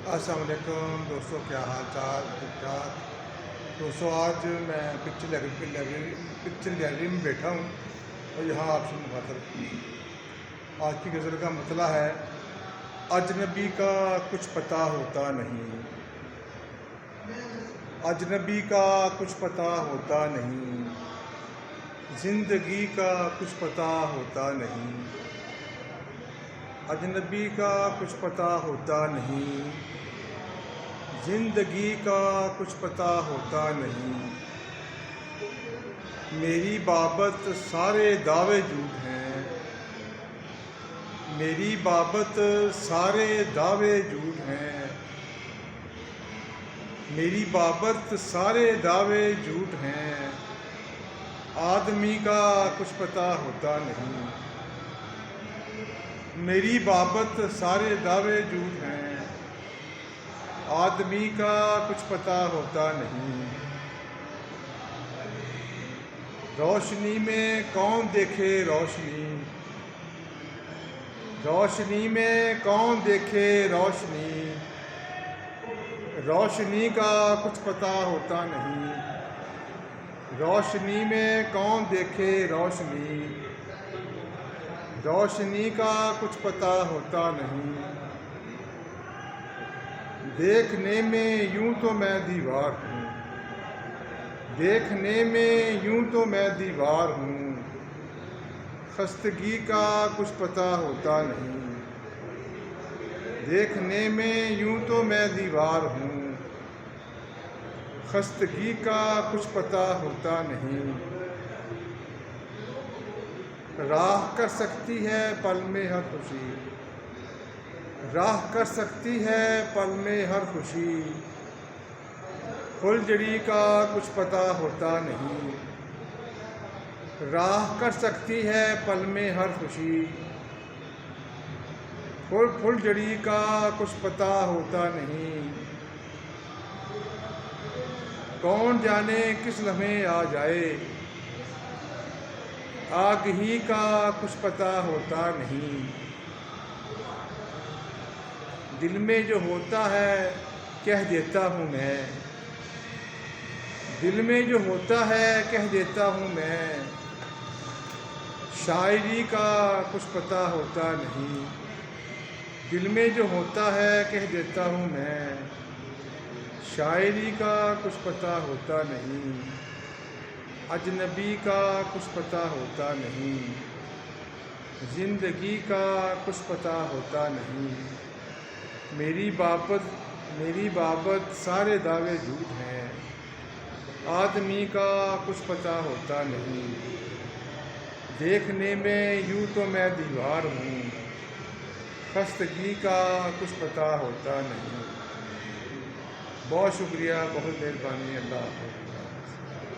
السلام علیکم دوستوں، کیا حال چال؟ ٹھیک ٹھاک دوستوں۔ آج میں پکچر گیلری میں بیٹھا ہوں اور یہاں آپ سے مخاطب۔ آج کی غزل کا مطلع ہے: اجنبی کا کچھ پتہ ہوتا نہیں، اجنبی کا کچھ پتہ ہوتا نہیں، زندگی کا کچھ پتہ ہوتا نہیں، اجنبی کا کچھ پتہ ہوتا نہیں، زندگی کا کچھ پتہ ہوتا نہیں۔ میری بابت سارے دعوے جھوٹ ہیں، میری بابت سارے دعوے جھوٹ ہیں، میری بابت سارے دعوے جھوٹ ہیں، آدمی کا کچھ پتہ ہوتا نہیں۔ میری بابت سارے دعوے جھوٹ ہیں، آدمی کا کچھ پتہ ہوتا نہیں۔ روشنی میں کون دیکھے روشنی، روشنی میں کون دیکھے روشنی، روشنی کا کچھ پتہ ہوتا نہیں۔ روشنی میں کون دیکھے روشنی، روشنی کا کچھ پتہ ہوتا نہیں۔ دیکھنے میں یوں تو میں دیوار ہوں، دیکھنے میں یوں تو میں دیوار ہوں، خستگی کا کچھ پتہ ہوتا نہیں۔ دیکھنے میں یوں تو میں دیوار ہوں، خستگی کا کچھ پتہ ہوتا نہیں۔ راہ کر سکتی ہے پل میں ہر خوشی، راہ کر سکتی ہے پل میں ہر خوشی، پھلجھڑی کا کچھ پتہ ہوتا نہیں۔ راہ کر سکتی ہے پل میں ہر خوشی، پھلجھڑی کا کچھ پتہ ہوتا نہیں۔ کون جانے کس لمحے آ جائے، آگہی کا کچھ پتہ ہوتا نہیں۔ دل میں جو ہوتا ہے کہہ دیتا ہوں میں، دل میں جو ہوتا ہے کہہ دیتا ہوں میں، شاعری کا کچھ پتہ ہوتا نہیں۔ دل میں جو ہوتا ہے کہہ دیتا ہوں میں، شاعری کا کچھ پتہ ہوتا نہیں۔ اجنبی کا کچھ پتہ ہوتا نہیں، زندگی کا کچھ پتہ ہوتا نہیں۔ میری بابت سارے دعوے جھوٹ ہیں، آدمی کا کچھ پتہ ہوتا نہیں۔ دیکھنے میں یوں تو میں دیوار ہوں، خستگی کا کچھ پتہ ہوتا نہیں۔ بہت شکریہ، بہت مہربانی، اللہ حافظ۔